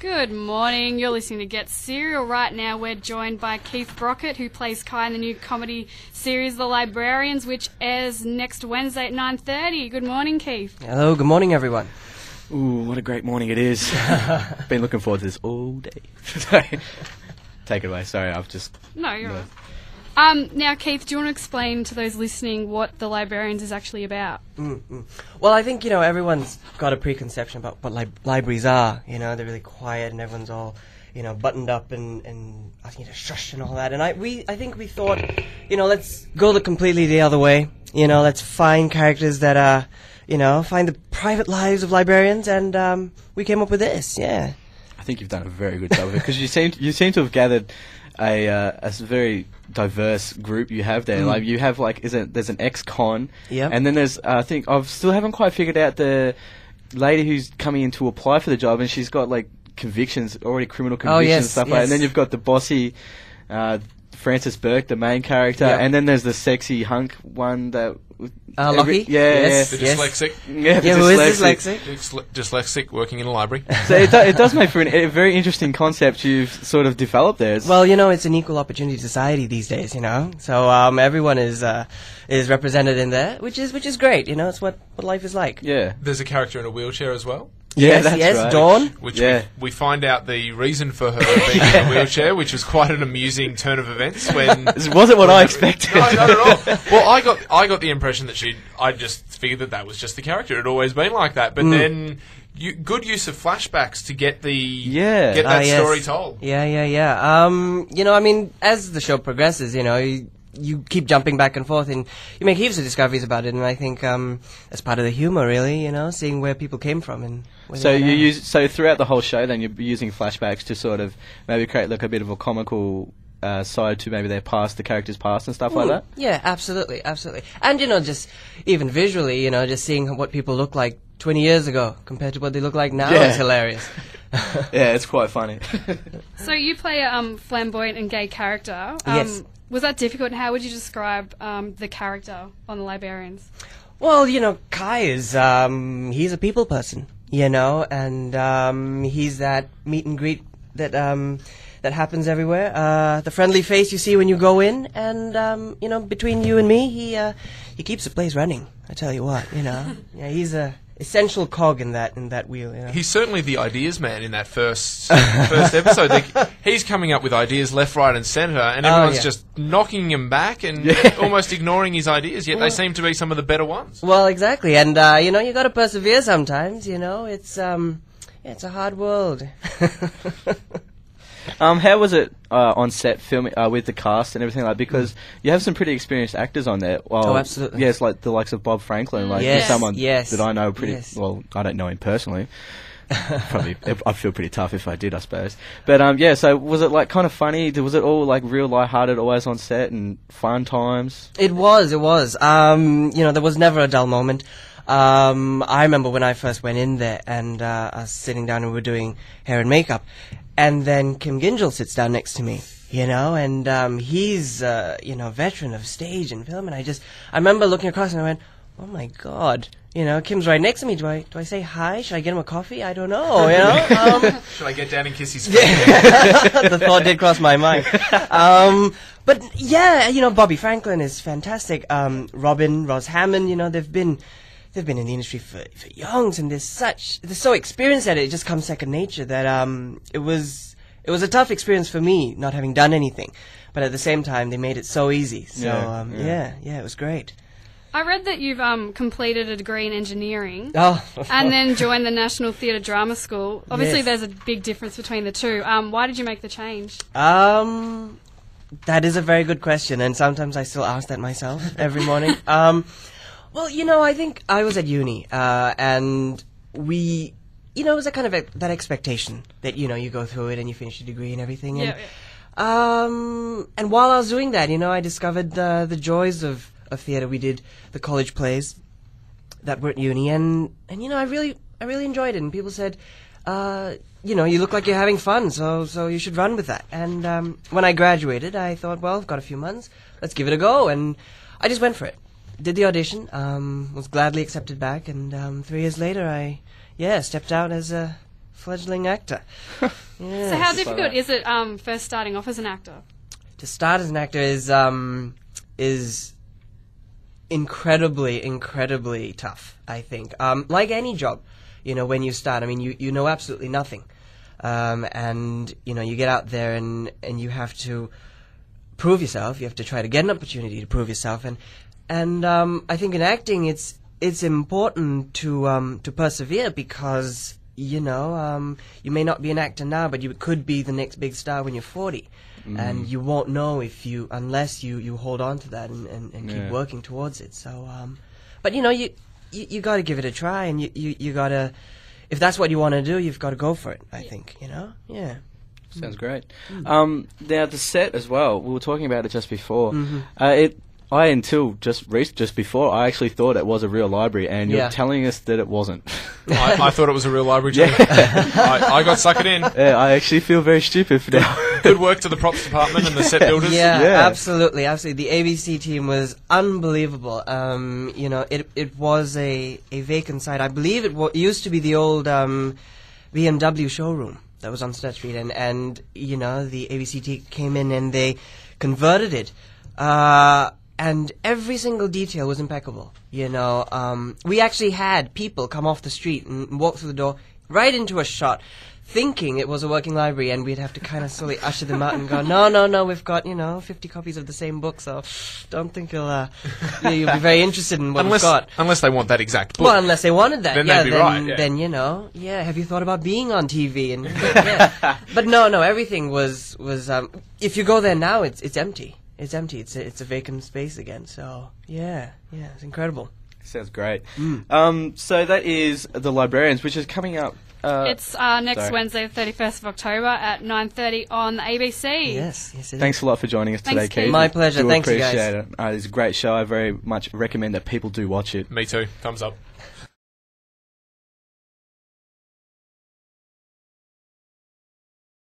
Good morning. You're listening to Get Serial right now. We're joined by Keith Brockett, who plays Kai in the new comedy series The Librarians, which airs next Wednesday at 9:30. Good morning, Keith. Hello, good morning, everyone. Ooh, what a great morning it is. Been looking forward to this all day. Sorry. Take it away. Sorry, I've just... No, you're right. Now, Keith, do you want to explain to those listening what The Librarians is actually about? Well, I think, everyone's got a preconception about what libraries are. They're really quiet and everyone's all, buttoned up and asking you to shush and all that. And I think we thought, let's go completely the other way. Let's find characters that are, find the private lives of librarians, and we came up with this, yeah. I think you've done a very good job of it, because you seem to have gathered a very diverse group you have there. Like, you have, there's an ex-con, and then there's, I think, I still haven't quite figured out the lady who's coming in to apply for the job, and she's got, convictions, already criminal convictions and stuff like that. And then you've got the bossy Francis Burke, the main character, and then there's the sexy hunk one that... Lockie? The dyslexic. Yeah, who is dyslexic? Dyslexic, working in a library. So it does make for a very interesting concept you've sort of developed there. Well, it's an equal opportunity society these days, So everyone is represented in there, which is great. It's what life is like. Yeah. There's a character in a wheelchair as well. Yeah, that's right. Dawn. Which we find out the reason for her being in a wheelchair, which was quite an amusing turn of events. When it wasn't what I expected. No, not at all. Well, I got the impression that I just figured that was just the character. It had always been like that. But then, good use of flashbacks to get that story told. Yeah. As the show progresses, you keep jumping back and forth, and you make heaps of discoveries about it. And I think that's part of the humor, really. Seeing where people came from and. So throughout the whole show, then you're using flashbacks to sort of maybe create a bit of a comical side to maybe their past, the characters' past and stuff like that. Yeah, absolutely. And just even visually, just seeing what people look like 20 years ago compared to what they look like now is hilarious. Yeah, it's quite funny. So you play a flamboyant and gay character. Yes. Was that difficult, and how would you describe the character on The Librarians? Well, Kai is, he's a people person, and he's that meet and greet that happens everywhere. The friendly face you see when you go in, and, between you and me, he keeps the place running, I tell you what, Yeah, he's a essential cog in that wheel. He's certainly the ideas man in that first episode. He's coming up with ideas left, right, and centre, and everyone's just knocking him back and almost ignoring his ideas. Yet they seem to be some of the better ones. Well, exactly, and you got to persevere sometimes. It's a hard world. How was it on set filming with the cast and everything because you have some pretty experienced actors on there. Well, absolutely. Yes, like the likes of Bob Franklin, someone that I know pretty well. I don't know him personally. Probably, I'd feel pretty tough if I did, I suppose. But so was it kind of funny? Was it all real lighthearted, always on set and fun times? It was. There was never a dull moment. I remember when I first went in there and I was sitting down and we were doing hair and makeup. And then Kim Gingell sits down next to me, and he's, veteran of stage and film. And I remember looking across and I went, oh my God, Kim's right next to me. Do I say hi? Should I get him a coffee? I don't know, Should I get down and kiss his face? The thought did cross my mind. But yeah, Bobby Franklin is fantastic. Ros Hammond, they've been in the industry for yonks, and they're so experienced at it. It just comes second nature. That it was a tough experience for me, not having done anything, but at the same time they made it so easy. So it was great. I read that you've completed a degree in engineering and then joined the National Theatre Drama School. Obviously, there's a big difference between the two. Why did you make the change? That is a very good question, and sometimes I still ask that myself every morning. Well, I think I was at uni, and we, it was a kind of that expectation that, you go through it and you finish your degree and everything. And, and while I was doing that, I discovered the joys of theatre. We did the college plays that were at uni, and I really enjoyed it. And people said, you look like you're having fun, so you should run with that. And when I graduated, I thought, well, I've got a few months, let's give it a go. And I just went for it. Did the audition, was gladly accepted back, and 3 years later I stepped out as a fledgling actor. So how difficult is it first starting off as an actor? To start as an actor is incredibly tough, I think. Like any job, when you start, I mean, you know absolutely nothing. And, you get out there and you have to prove yourself. You have to try to get an opportunity to prove yourself. And I think in acting, it's important to persevere because, you may not be an actor now, but you could be the next big star when you're 40. And you won't know unless you hold on to that and keep working towards it. So, but you got to give it a try, and you got to, if that's what you want to do, you've got to go for it. I think, yeah. Sounds great. Now the set as well. We were talking about it just before. Until just before, I actually thought it was a real library, and you're telling us that it wasn't. I thought it was a real library too. I got suckered in. Yeah, I actually feel very stupid for now. Good work to the props department and the set builders. Yeah, absolutely. The ABC team was unbelievable. It was a vacant site. I believe it used to be the old BMW showroom that was on Stud Street, and the ABC team came in and they converted it. And every single detail was impeccable. We actually had people come off the street and walk through the door right into a shot, thinking it was a working library, and we'd have to kind of slowly usher them out and go, no, we've got 50 copies of the same book, so don't think you'll be very interested in what we've got. Unless they want that exact book. Well, unless they wanted that, then they'd be right. Then have you thought about being on TV? And but no, everything was. If you go there now, it's empty. It's empty. It's a vacant space again. So it's incredible. Sounds great. So that is The Librarians, which is coming up. It's next Wednesday, the 31st of October at 9:30 on the ABC. Yes, it is. Thanks a lot for joining us today, Keith. My pleasure. Thanks, you guys. Appreciate it. It's a great show. I very much recommend that people do watch it. Me too. Thumbs up.